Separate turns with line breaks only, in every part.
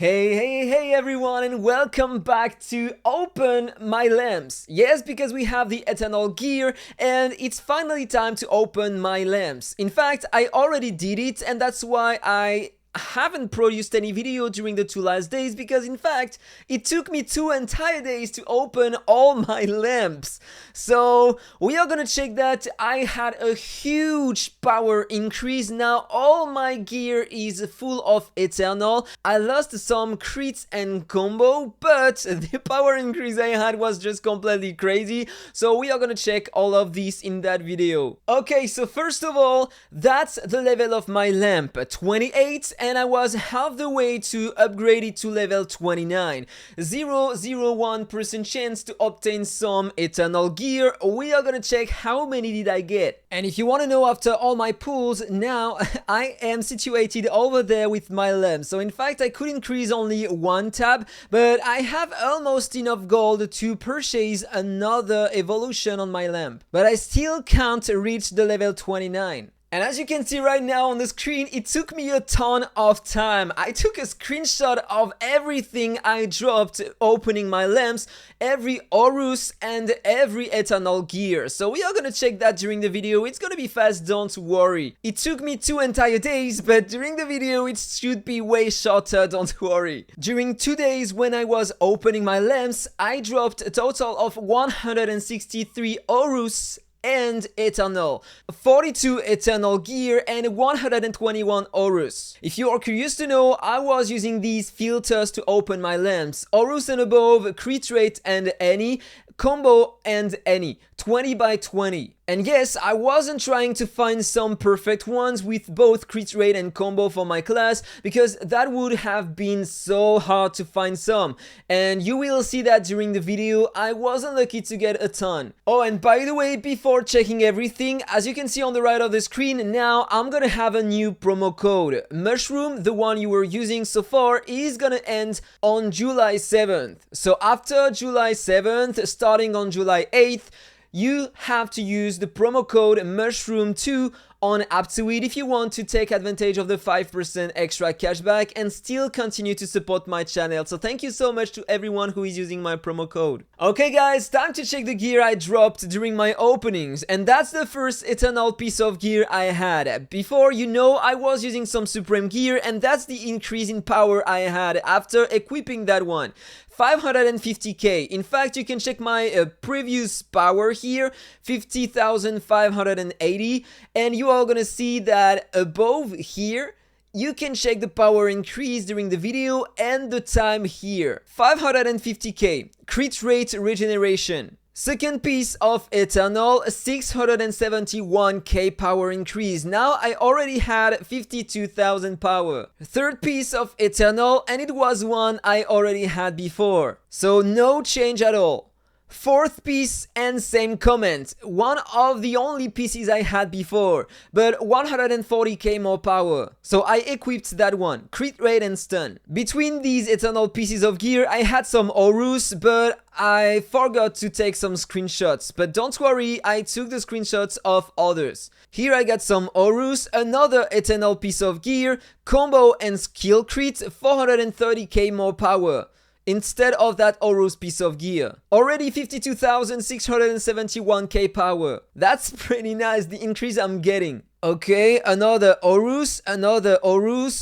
Hey everyone, and welcome back to Open My Lamps. Yes, because we have the eternal gear and it's finally time to open my lamps. In fact, I already did it, and that's why I haven't produced any video during the 2 last days, because in fact it took me 2 entire days to open all my lamps. So we are gonna check that. I had a huge power increase. Now all my gear is full of eternal. I lost some crits and combo, but the power increase I had was just completely crazy. So we are gonna check all of this in that video. Okay, so first of all, that's the level of my lamp, 28, and I was half the way to upgrade it to level 29. 0.01% chance to obtain some eternal gear. We are gonna check how many did I get. And if you want to know, after all my pulls, now I am situated over there with my lamp. So in fact I could increase only 1 tab, but I have almost enough gold to purchase another evolution on my lamp. But I still can't reach the level 29. And as you can see right now on the screen, it took me a ton of time. I took a screenshot of everything I dropped opening my lamps, every Horus and every eternal gear. So we are gonna check that during the video. It's gonna be fast, don't worry. It took me 2 entire days, but during the video it should be way shorter, don't worry. During 2 days when I was opening my lamps, I dropped a total of 163 Horus and eternal, 42 eternal gear and 121 Horus. If you are curious to know, I was using these filters to open my lamps: Horus and above, crit rate and any, combo and any, 20 by 20. And yes, I wasn't trying to find some perfect ones with both crit rate and combo for my class, because that would have been so hard to find some. And you will see that during the video. I wasn't lucky to get a ton. Oh, and by the way, before checking everything, as you can see on the right of the screen, now I'm gonna have a new promo code. Mushroom, the one you were using so far, is gonna end on July 7th. So after July 7th, starting on July 8th, you have to use the promo code mushroom2 on Aptoide if you want to take advantage of the 5% extra cashback and still continue to support my channel. So thank you so much to everyone who is using my promo code. Okay guys, time to check the gear I dropped during my openings, and that's the first eternal piece of gear I had. Before, you know, I was using some supreme gear, and that's the increase in power I had after equipping that one. 550k. In fact, you can check my previous power here, 50,580, and you are gonna see that above here you can check the power increase during the video and the time here. 550k, crit rate regeneration. Second piece of eternal, 671k power increase. Now I already had 52,000 power. Third piece of eternal, and it was one I already had before, so no change at all. Fourth piece, and same comment, one of the only pieces I had before, but 140k more power. So I equipped that one, crit rate and stun. Between these eternal pieces of gear, I had some Horus, but I forgot to take some screenshots. But don't worry, I took the screenshots of others. Here I got some Horus, another eternal piece of gear, combo and skill crit, 430k more power instead of that Horus piece of gear. Already 52,671k power. That's pretty nice, the increase I'm getting. Okay, another Horus,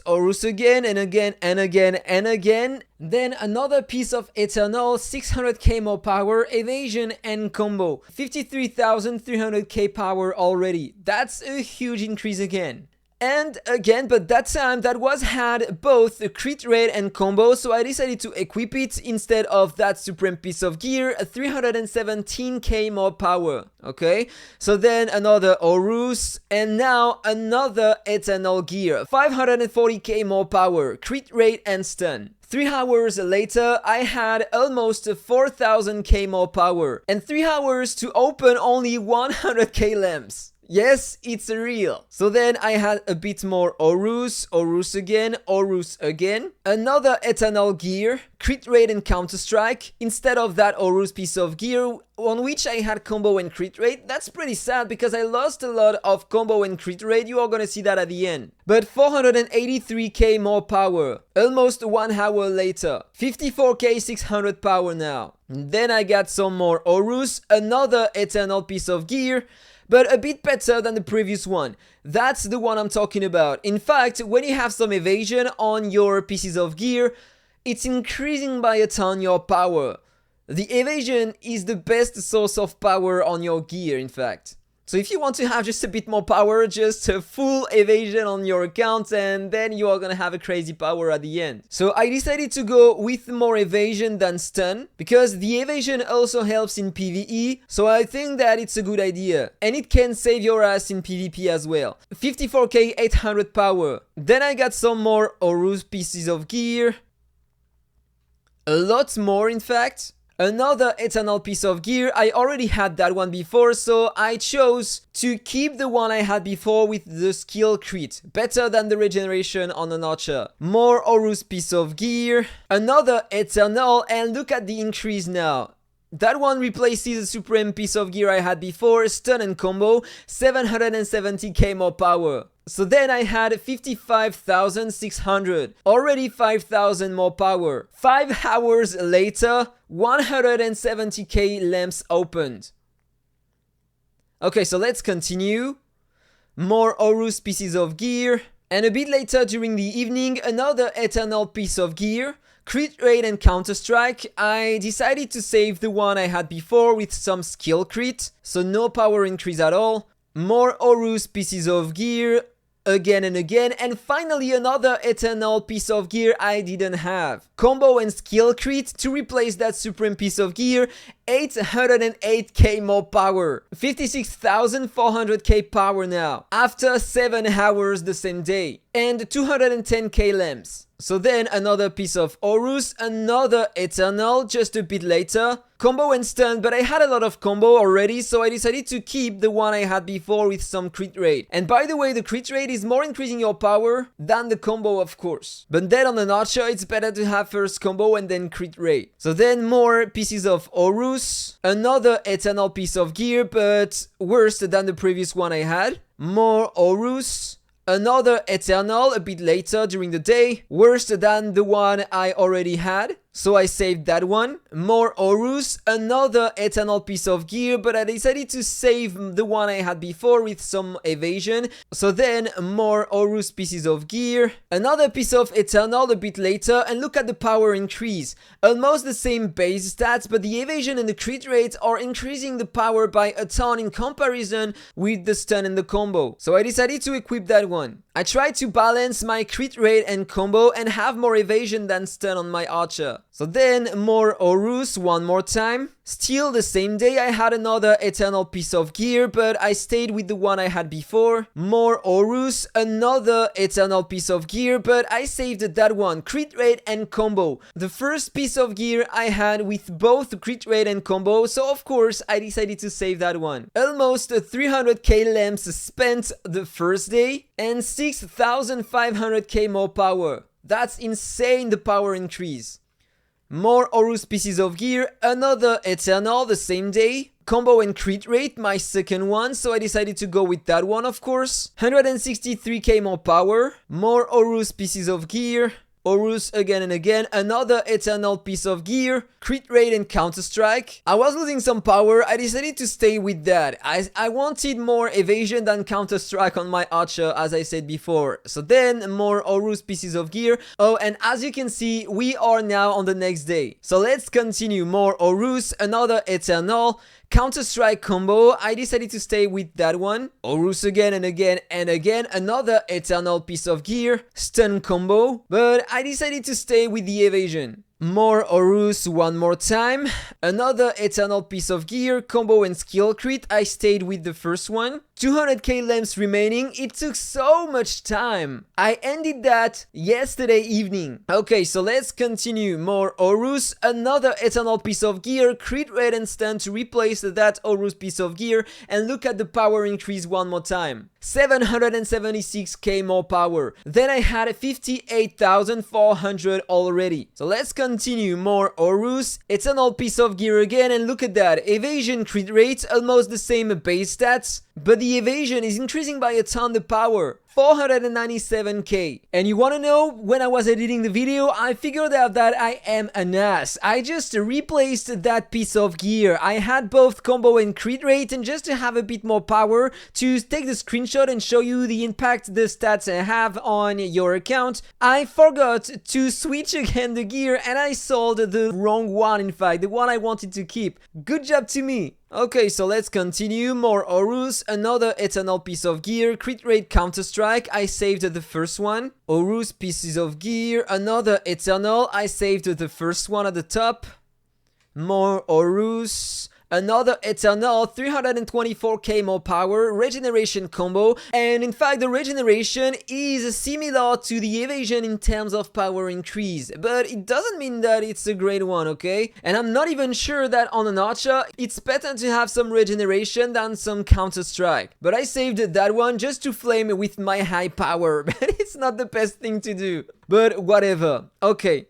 Horus again and again and again and again. Then another piece of eternal, 600k more power, evasion and combo. 53,300k power already. That's a huge increase again. And again, but that time that was had both a crit rate and combo, so I decided to equip it instead of that supreme piece of gear, 317k more power. Okay, so then another Horus, and now another eternal gear, 540k more power, crit rate and stun. 3 hours later, I had almost 4,000k more power, and 3 hours to open only 100k lamps. Yes, it's real. So then I had a bit more Horus, Horus again, another Eternal Gear, crit rate and counter strike, instead of that Horus piece of gear on which I had combo and crit rate. That's pretty sad because I lost a lot of combo and crit rate, you are gonna see that at the end. But 483k more power, almost 1 hour later, 54k 600 power now. And then I got some more Horus, another Eternal piece of gear, but a bit better than the previous one. That's the one I'm talking about. In fact, when you have some evasion on your pieces of gear, it's increasing by a ton your power. The evasion is the best source of power on your gear, in fact. So if you want to have just a bit more power, just a full evasion on your account, and then you are gonna have a crazy power at the end. So I decided to go with more evasion than stun, because the evasion also helps in PvE, so I think that it's a good idea. And it can save your ass in PvP as well. 54k 800 power. Then I got some more Horus pieces of gear. A lot more, in fact. Another Eternal piece of gear. I already had that one before, so I chose to keep the one I had before with the skill crit. Better than the regeneration on an archer. More Horus piece of gear. Another Eternal, and look at the increase now. That one replaces the supreme piece of gear I had before, stun and combo, 770k more power. So then I had 55,600, already 5,000 more power. 5 hours later, 170k lamps opened. Okay, so let's continue. More Horus pieces of gear. And a bit later during the evening, another Eternal piece of gear. Crit rate and counter strike. I decided to save the one I had before with some skill crit, so no power increase at all. More Horus pieces of gear again and again, and finally another Eternal piece of gear I didn't have. Combo and skill crit to replace that supreme piece of gear, 808k more power, 56,400k power now, after 7 hours the same day, and 210k lamps. So then another piece of Horus, another Eternal just a bit later, combo and stun, but I had a lot of combo already, so I decided to keep the one I had before with some crit rate. And by the way, the crit rate is more increasing your power than the combo, of course. But then on an archer, it's better to have first combo and then crit rate. So then more pieces of Horus, another Eternal piece of gear, but worse than the previous one I had. More Horus. Another Eternal a bit later during the day, worse than the one I already had, so I saved that one. More Horus, another Eternal piece of gear, but I decided to save the one I had before with some evasion. So then more Horus pieces of gear, another piece of Eternal a bit later, and look at the power increase. Almost the same base stats, but the evasion and the crit rate are increasing the power by a ton in comparison with the stun and the combo. So I decided to equip that one. I tried to balance my crit rate and combo and have more evasion than stun on my archer. So then more Horus one more time. Still the same day I had another Eternal piece of gear, but I stayed with the one I had before. More Horus, another Eternal piece of gear, but I saved that one, crit rate and combo. The first piece of gear I had with both crit rate and combo, so of course I decided to save that one. Almost 300k lamps spent the first day and 6,500k more power. That's insane, the power increase. More Horus pieces of gear, another Eternal the same day. Combo and crit rate, my second one, so I decided to go with that one, of course. 163k more power. More Horus pieces of gear. Horus again and again, another Eternal piece of gear, crit rate and counter strike. I was losing some power, I decided to stay with that. I wanted more evasion than counter strike on my archer, as I said before. So then more Horus pieces of gear. Oh, and as you can see, we are now on the next day. So let's continue. More Horus, another Eternal. Counter-Strike combo, I decided to stay with that one. Horus again and again and again, another Eternal piece of gear. Stun combo, but I decided to stay with the evasion. More Horus one more time. Another Eternal Piece of Gear, combo and skill crit. I stayed with the first one. 200k lamps remaining. It took so much time. I ended that yesterday evening. Okay, so let's continue. More Horus. Another Eternal Piece of Gear, crit rate and stun to replace that Horus piece of gear. And look at the power increase one more time. 776k more power. Then I had 58,400 already. So let's continue. More Horus. Eternal Piece of Gear again, and look at that. Evasion crit rate, almost the same base stats, but the evasion is increasing by a ton the power. 497k. And you wanna know, when I was editing the video, I figured out that I am an ass. I just replaced that piece of gear. I had both combo and crit rate, and just to have a bit more power, to take the screenshot and show you the impact the stats have on your account, I forgot to switch again the gear, and I sold the wrong one, in fact, the one I wanted to keep. Good job to me. Okay, so let's continue. More Horus, another Eternal Piece of Gear, crit rate Counter Strike. I saved the first one. Horus pieces of gear, another Eternal. I saved the first one at the top. More Horus. Another Eternal, 324k more power, regeneration combo, and in fact the regeneration is similar to the evasion in terms of power increase, but it doesn't mean that it's a great one, okay? And I'm not even sure that on an archer it's better to have some regeneration than some Counter Strike, but I saved that one just to flame with my high power, but it's not the best thing to do, but whatever. Okay,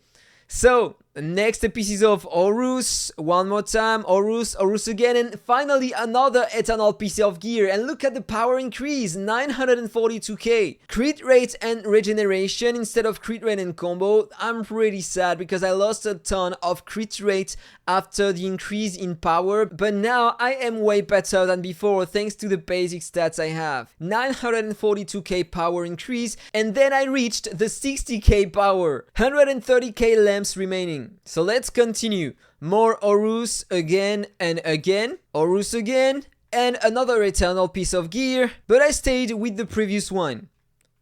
so next pieces of Horus, one more time, Horus again, and finally another Eternal Piece of Gear, and look at the power increase, 942k. Crit rate and regeneration instead of crit rate and combo. I'm pretty sad because I lost a ton of crit rate after the increase in power, but now I am way better than before thanks to the basic stats I have. 942k power increase, and then I reached the 60k power. 130k lamps remaining. So let's continue. More Horus again and again. Horus again, and another Eternal Piece of Gear, but I stayed with the previous one.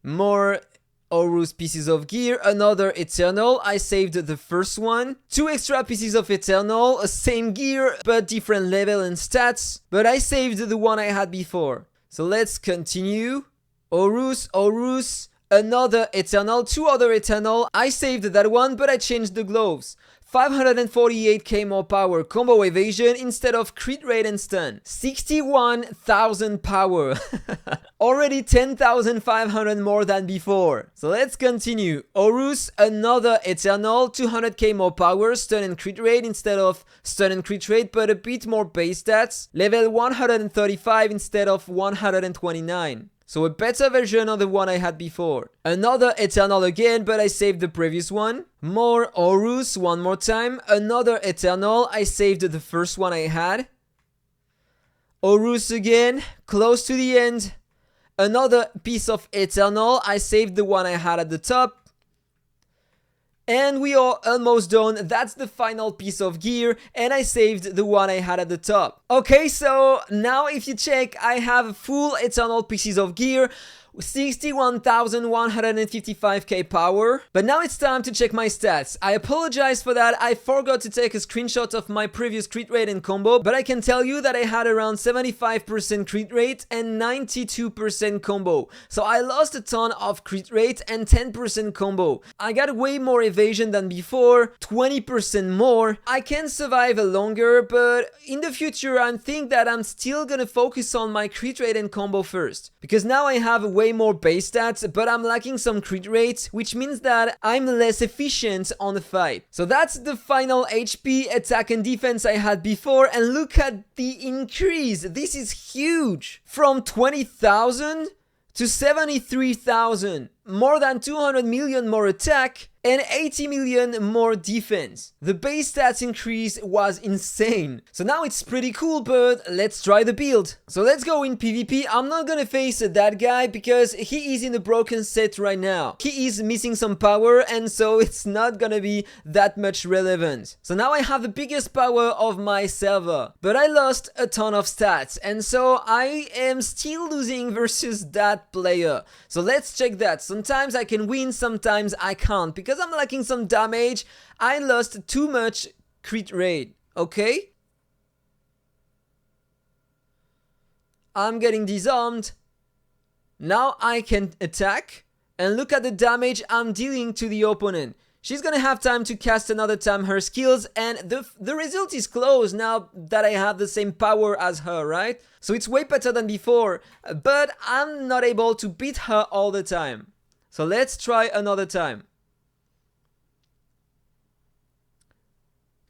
More Horus pieces of gear, another Eternal. I saved the first one. 2 extra pieces of Eternal, same gear but different level and stats, but I saved the one I had before. So let's continue. Horus, another Eternal, 2 other Eternal. I saved that one, but I changed the gloves. 548k more power, combo evasion instead of crit rate and stun. 61,000 power. Already 10,500 more than before. So let's continue. Horus, another Eternal, 200k more power, stun and crit rate instead of stun and crit rate, but a bit more base stats. Level 135 instead of 129. So a better version of the one I had before. Another Eternal again, but I saved the previous one. More Horus one more time. Another Eternal. I saved the first one I had. Horus again, close to the end. Another piece of Eternal. I saved the one I had at the top. And we are almost done. That's the final piece of gear, and I saved the one I had at the top. Okay, so now if you check, I have full Eternal pieces of gear, 61,155k power. But now it's time to check my stats. I apologize for that, I forgot to take a screenshot of my previous crit rate and combo, but I can tell you that I had around 75% crit rate and 92% combo. So I lost a ton of crit rate and 10% combo. I got way more evasion than before, 20% more. I can survive longer, but in the future I think that I'm still gonna focus on my crit rate and combo first. Because now I have way more base stats, but I'm lacking some crit rate, which means that I'm less efficient on the fight. So that's the final HP, attack and defense I had before, and look at the increase. This is huge! From 20,000 to 73,000. More than 200 million more attack and 80 million more defense. The base stats increase was insane. So now it's pretty cool, but let's try the build. So let's go in PvP. I'm not gonna face that guy because he is in a broken set right now. He is missing some power, and so it's not gonna be that much relevant. So now I have the biggest power of my server, but I lost a ton of stats, and so I am still losing versus that player. So let's check that. Sometimes I can win, sometimes I can't, because because I'm lacking some damage, I lost too much crit rate, okay? I'm getting disarmed. Now I can attack, and look at the damage I'm dealing to the opponent. She's gonna have time to cast another time her skills, and the result is close now that I have the same power as her, right? So it's way better than before, but I'm not able to beat her all the time. So let's try another time.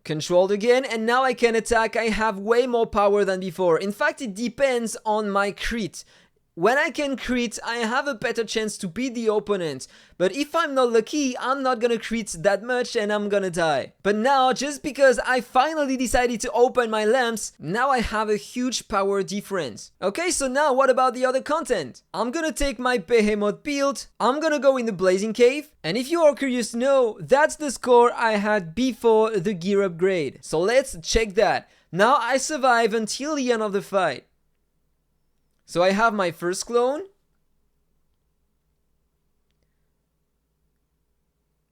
Controlled again, and now I can attack. I have way more power than before. In fact, it depends on my crit. When I can crit, I have a better chance to beat the opponent. But if I'm not lucky, I'm not gonna crit that much and I'm gonna die. But now, just because I finally decided to open my lamps, now I have a huge power difference. Okay, so now what about the other content? I'm gonna take my Behemoth build, I'm gonna go in the Blazing Cave, and if you are curious to know, that's the score I had before the gear upgrade. So let's check that. Now I survive until the end of the fight. So I have my first clone.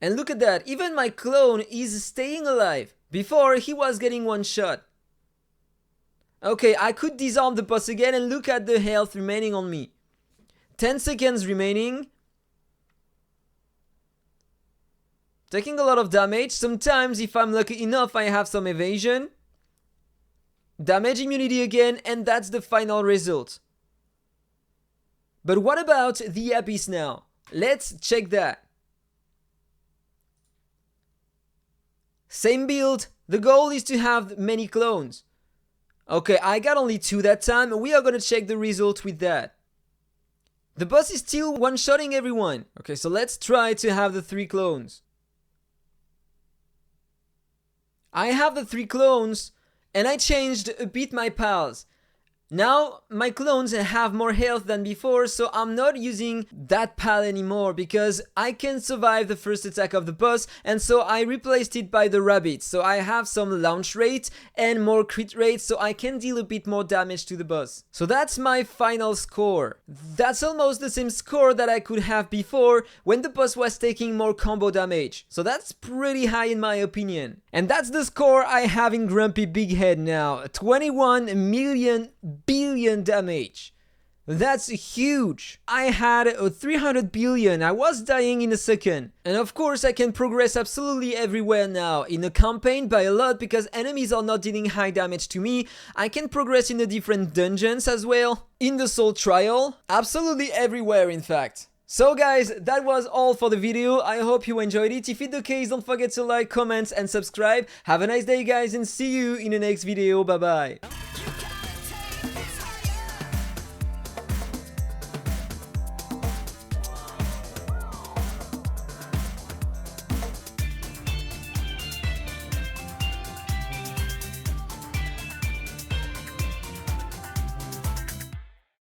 And look at that, even my clone is staying alive. Before, he was getting one shot. Okay, I could disarm the boss again and look at the health remaining on me. 10 seconds remaining. Taking a lot of damage. Sometimes, if I'm lucky enough, I have some evasion. Damage immunity again, and that's the final result. But what about the Abyss now? Let's check that. Same build, the goal is to have many clones. Okay, I got only 2 that time, we are gonna check the result with that. The boss is still one-shotting everyone. Okay, so let's try to have the 3 clones. I have the 3 clones, and I changed a bit my pals. Now my clones have more health than before, so I'm not using that pal anymore because I can survive the first attack of the boss, and so I replaced it by the rabbit. So I have some launch rate and more crit rate, so I can deal a bit more damage to the boss. So that's my final score. That's almost the same score that I could have before when the boss was taking more combo damage. So that's pretty high in my opinion. And that's the score I have in Grumpy Bighead now. 21 million billion damage. That's huge. I had 300 billion. I was dying in a second. And of course I can progress absolutely everywhere now. In a campaign by a lot because enemies are not dealing high damage to me. I can progress in the different dungeons as well. In the Soul Trial. Absolutely everywhere in fact. So guys, that was all for the video. I hope you enjoyed it. If it's the case, don't forget to like, comment and subscribe. Have a nice day guys and see you in the next video. Bye bye.